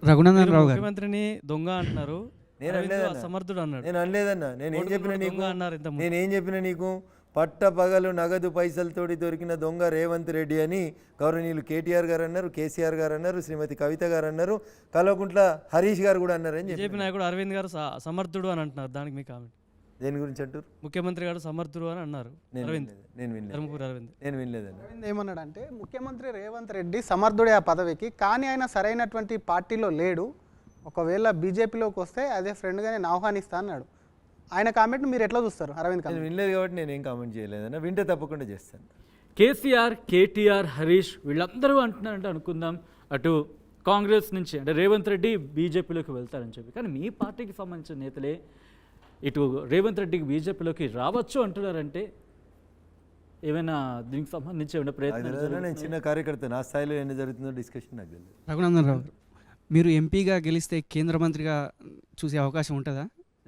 రఘునందన్ రావు గారు ముఖ్యమంత్రిని దొంగ అంటున్నారు. నేను అరవింద్ అనలేదన్నా. అసమర్థుడు అన్నాడు. నేను అనలేదన్నా. నేనేం చెప్పిన దొంగ నీకు అన్నారు ఇంతకుముందు. నేనేం చెప్పిన నీకు పట్ట పగలు నగదు పైసలతోటి దొరికిన దొంగ రేవంత్ రెడ్డి అని గౌరవనీయులు కేటీఆర్ గారు అన్నారు, కేసీఆర్ గారు అన్నారు, శ్రీమతి కవిత గారు అన్నారు, కల్వకుంట్ల హరీష్ గారు కూడా అన్నారు అని బీజేపీ చెప్పి. నాయకుడు అరవింద్ గారు సమర్థుడు అని అంటున్నారు. దానికి మీ కామెంట్? దేని గురించి అంటారు? ముఖ్యమంత్రి గారు సమర్థుడు అని అన్నారు అరవింద్, నేను వినలేదు. ధర్మపురి అరవింద్. నేను వినలేదన్న. అరవింద్ ఏమన్నాడంటే ముఖ్యమంత్రి రేవంత్ రెడ్డి సమర్థుడే ఆ పదవికి, కానీ ఆయన సరైనటువంటి పార్టీలో లేడు, ఒకవేళ బీజేపీలోకి వస్తే అదే ఫ్రెండ్గా నేను ఆహ్వానిస్తా అన్నాడు. ఆయన కామెంట్ మీరు ఎట్లా చూస్తారు? అరవింద్ నేను కామెంట్ వినలేదు కాబట్టి నేనేం కామెంట్ చేయలేదన్న. వింటే తప్పకుండా చేస్తాను. కేసీఆర్, కేటీఆర్, హరీష్ వీళ్ళందరూ అంటున్నారంటే అనుకుందాం అటు కాంగ్రెస్ నుంచి అంటే రేవంత్ రెడ్డి బీజేపీలోకి వెళ్తారని చెప్పి, కానీ మీ పార్టీకి సంబంధించిన నేతలే ఇటు రేవంత్ రెడ్డికి బీజేపీలోకి రావచ్చు అంటున్నారంటే ఏమైనా దీనికి సంబంధించి ఏమైనా ప్రయత్నం? నేను చిన్న కార్యకర్త, నా స్థాయిలో ఏం జరుగుతుందో డిస్కషన్ నాకు తెలియదు. రఘునందన్ రావు గారు, మీరు ఎంపీగా గెలిస్తే కేంద్ర మంత్రిగా చూసే అవకాశం ఉంటుందా?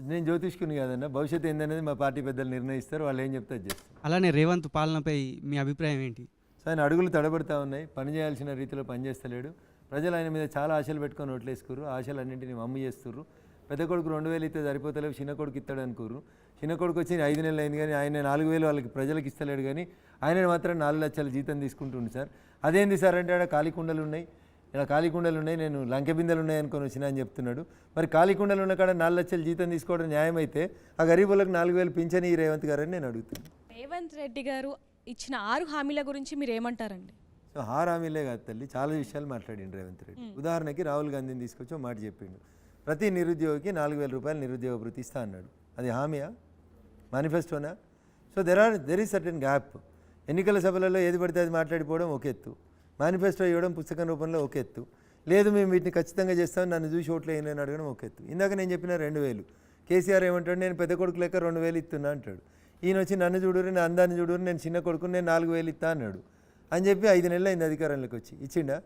నేను జ్యోతిష్కుని కాదన్న. భవిష్యత్తు ఏందనేది మా పార్టీ పెద్దలు నిర్ణయిస్తారు. వాళ్ళు ఏం చెప్తే అది చేస్తారు. అలానే రేవంత్ పాలనపై మీ అభిప్రాయం ఏంటి? సో ఆయన అడుగులు తడబడతా ఉన్నాయి. పని చేయాల్సిన రీతిలో పనిచేస్తలేడు. ప్రజలు ఆయన మీద చాలా ఆశలు పెట్టుకొని ఓట్లేసుకుర్రు. ఆశలన్నింటినీ మమ్ము చేస్తుర్రు. పెద్ద కొడుకు 2000 ఇస్తే సరిపోతలేవు, చిన్న కొడుకు ఇస్తాడు అనుకోరు. చిన్న కొడుకు వచ్చి 5 నెలలు అయింది కానీ ఆయన 4000 వాళ్ళకి ప్రజలకు ఇస్తలేడు, కానీ ఆయన మాత్రం 4 లక్షల జీతం తీసుకుంటుండు సార్. అదేంది సార్ అంటే ఆడ ఖాళీ కుండలు ఉన్నాయి, ఇలా ఖాళీ కుండలు ఉన్నాయి, నేను లంకె బిందెలు ఉన్నాయి అనుకొని వచ్చినా అని చెప్తున్నాడు. మరి ఖాళీ కుండలు ఉన్న కాడ 4 లక్షల జీతం తీసుకోవడం న్యాయమైతే ఆ గరీబులకు 4000 పింఛని ఈ రేవంత్ గారని నేను అడుగుతున్నాను. రేవంత్ రెడ్డి గారు ఇచ్చిన 6 హామీల గురించి మీరు ఏమంటారండి? సో హామీలే కాదు తల్లి, చాలా విషయాలు మాట్లాడిండు రేవంత్ రెడ్డి. ఉదాహరణకి రాహుల్ గాంధీని తీసుకొచ్చి ఒక మాట చెప్పిండు. ప్రతి నిరుద్యోగికి 4000 రూపాయలు నిరుద్యోగ భృతి ఇస్తా అన్నాడు. అది హామీయా, మేనిఫెస్టోనా? So there is certain gap. ఎన్నికల సభలలో ఏది పడితే అది మాట్లాడిపోవడం ఒక ఎత్తు, మేనిఫెస్టో ఇవ్వడం పుస్తకం రూపంలో ఒక ఎత్తు, లేదు మేము వీటిని ఖచ్చితంగా చేస్తామని నన్ను చూసి ఓట్లు వేయని అడగడం ఒక ఎత్తు. ఇందాక నేను చెప్పిన 2000 కేసీఆర్ ఏమంటాడు, నేను పెద్ద కొడుకు లెక్క 2000 ఇస్తున్నా అంటాడు. ఈయన వచ్చి నన్ను చూడరు, నా అందాన్ని చూడరు, నేను చిన్న కొడుకుని నేను 4000 ఇస్తా అన్నాడు అని చెప్పి 5 నెలలు అయింది అధికారంలోకి వచ్చి. ఇచ్చిండా?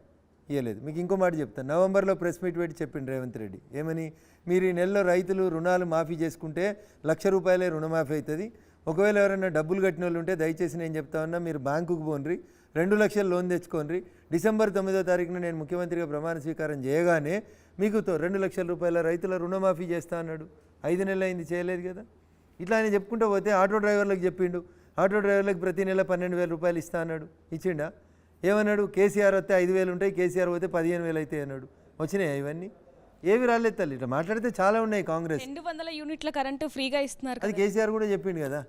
ఇవ్వలేదు. మీకు ఇంకో మాట చెప్తాను. నవంబర్లో ప్రెస్ మీట్ పెట్టి చెప్పిండు రేవంత్ రెడ్డి ఏమని, మీరు ఈ నెలలో రైతులు రుణాలు మాఫీ చేసుకుంటే 1,00,000 రూపాయలే రుణమాఫీ అవుతుంది. ఒకవేళ ఎవరైనా డబ్బులు కట్టిన వాళ్ళు ఉంటే దయచేసి నేను చెప్తా ఉన్నా, మీరు బ్యాంకుకు పోన్రి, 2 లక్షల లోన్ తెచ్చుకోండి. డిసెంబర్ 9వ తారీఖున నేను ముఖ్యమంత్రిగా ప్రమాణ స్వీకారం చేయగానే మీకు 2 లక్షల రూపాయల రైతుల రుణమాఫీ చేస్తా అన్నాడు. 5 నెలలు అయింది, చేయలేదు కదా. ఇట్లా ఆయన చెప్పుకుంటూ పోతే ఆటో డ్రైవర్లకు చెప్పిండు, ఆటో డ్రైవర్లకు ప్రతి నెల 12,000 రూపాయలు ఇస్తా అన్నాడు. ఇచ్చిండా? ఏమన్నాడు, కేసీఆర్ వస్తే 5,000 ఉంటాయి, కేసీఆర్ పోతే 15,000 అవుతాయి అన్నాడు. వచ్చినాయి ఇవన్నీ? ఏవి రాలేదు తల్లి. ఇట్లా మాట్లాడితే చాలా ఉన్నాయి. కాంగ్రెస్ 200 యూనిట్ల కరెంటు ఫ్రీగా ఇస్తున్నారు అది కదా. కేసీఆర్ కూడా చెప్పిండు కదా.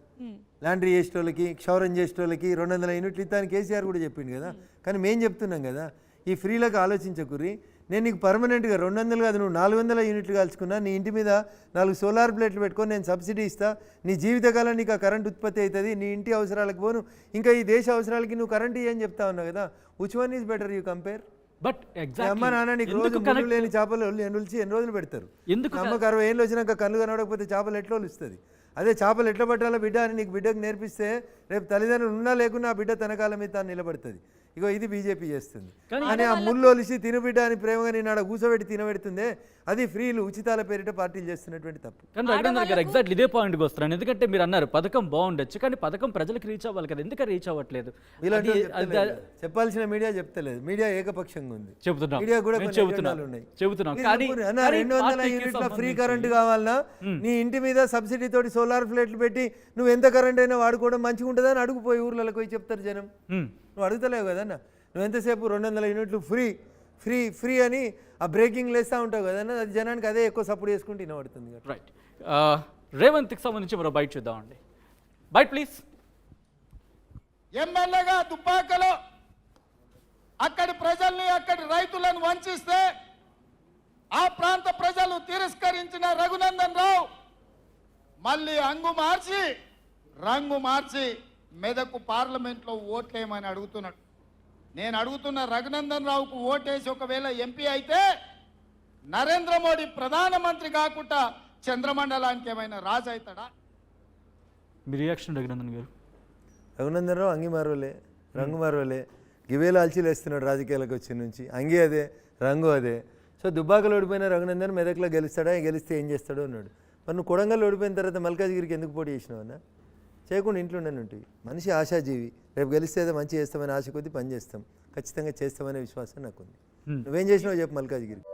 లాండ్రీ చేసేటోళ్ళకి, క్షౌరం చేసేటోళ్ళకి 200 యూనిట్లు ఇస్తాను కేసీఆర్ కూడా చెప్పిండు కదా. కానీ మేము చెప్తున్నాం కదా, ఈ ఫ్రీలకు ఆలోచించకుర్రి. నేను నీకు పర్మనెంట్గా 200 కాదు, నువ్వు 400 యూనిట్లు కాల్చుకున్నా, నీ ఇంటి మీద 4 సోలార్ ప్లేట్లు పెట్టుకొని నేను సబ్సిడీ ఇస్తా, నీ జీవితకాలం నీకు ఆ కరెంట్ ఉత్పత్తి అవుతుంది, నీ ఇంటి అవసరాలకు పోను, ఇంకా ఈ దేశ అవసరాలకి నువ్వు కరెంట్ ఇవ్వని చెప్తా ఉన్నావు కదా. Which one is better you compare? But అమ్మ నాన్న నీకు రోజు ముళ్ళు లేని చేపలు ఎన్ని రోజులు పెడతారు? అమ్మకు 60 ఏళ్ళు వచ్చినాక కళ్ళు కనబడకపోతే చేపలు ఎట్లా వస్తుంది? అదే చేపలు ఎట్లా పట్టాలో బిడ్డ అని నీకు బిడ్డకు నేర్పిస్తే రేపు తల్లిదండ్రులు ఉన్నా లేకున్నా ఆ బిడ్డ తన కాలం మీద తాను నిలబడుతుంది. ఇగో ఇది బీజేపీ చేస్తుంది. కానీ ఆ ముళ్ళు ఒలిసి తినబిడ్డ అని ప్రేమగా నేను ఆడ కూసోబెట్టి తినబెడుతుందే, అది ఫ్రీలు ఉచితాల పేరిట పార్టీలు చేస్తున్నటువంటి తప్పు. కానీ రఘునందన్ గారు ఎగ్జాక్ట్లీ ఇదే పాయింట్కి వస్తున్నాను. ఎందుకంటే మీరు అన్నారు పథకం బాగుండొచ్చు, కానీ పథకం ప్రజలకు రీచ్ అవ్వాలి కదా, ఎందుకంటే రీచ్ అవ్వట్లేదు? చెప్పాల్సిన మీడియా చెప్తలేదు. మీడియా ఏకపక్షంగా ఉంది. చెబుతున్నాం, మీడియా కూడా చెబుతున్నాం. 200 యూనిట్ల ఫ్రీ కరెంట్ కావాలన్నా నీ ఇంటి మీద సబ్సిడీ తోటి సోలార్ ప్లేట్లు పెట్టి నువ్వు ఎంత కరెంట్ అయినా వాడుకోవడం మంచిగా ఉంటుందని అడుగుపోయి ఊర్లలో పోయి చెప్తారు జనం. నువ్వు అడుగుతలేవు కదన్నా. నువ్వు ఎంతసేపు 200 యూనిట్లు ఫ్రీ ఫ్రీ ఫ్రీ అని ఆ బ్రేకింగ్ లేస్తూ ఉంటావు కదన్నా. అది జనానికి అదే ఎక్కువ సపోర్ట్ చేసుకుంటూ వినబడుతుంది. రైట్. రేవంత్కి సంబంధించి మరో బయట చూద్దామండి. బయట ప్లీజ్. ఎమ్మెల్యేగా దుబ్బాకలో అక్కడి ప్రజల్ని, అక్కడి రైతులను వంచిస్తే ఆ ప్రాంత ప్రజలు తిరస్కరించిన రఘునందన్ రావు మళ్ళీ రంగు మార్చి మెదకు పార్లమెంట్లో ఓట్లేయమని అడుగుతున్నాడు. నేను అడుగుతున్న, రఘునందన్ రావుకు ఓటేసి ఒకవేళ ఎంపీ అయితే నరేంద్ర మోడీ ప్రధానమంత్రి కాకుండా చంద్రమండలానికి ఏమైనా రాజు అవుతాడా? మీ రియాక్షన్ రఘునందన్ గారు? రఘునందన్ రావు అంగి మారవలే, రంగు మారవలే, గివేలు అల్చీలు వేస్తున్నాడు రాజకీయాలకు వచ్చి నుంచి. అంగి అదే, రంగు అదే. సో దుబ్బాకలు ఓడిపోయిన రఘునందన్ మెదక్లో గెలుస్తాడా, గెలిస్తే ఏం చేస్తాడో అన్నాడు. మరి నువ్వు కొడంగల్ ఓడిపోయిన తర్వాత మల్కాజ్గిరికి ఎందుకు పోటీ చేసినావు అన్న? చేయకుండా ఇంట్లో ఉండేనంటివి. మనిషి ఆశాజీవి. రేపు గెలిస్తే ఏదో మంచి చేస్తామని ఆశ కొద్దీ పని చేస్తాం, ఖచ్చితంగా చేస్తామనే విశ్వాసం నాకుంది. నువ్వేం చేసినావు చెప్పు మల్కాజ్గిరికి?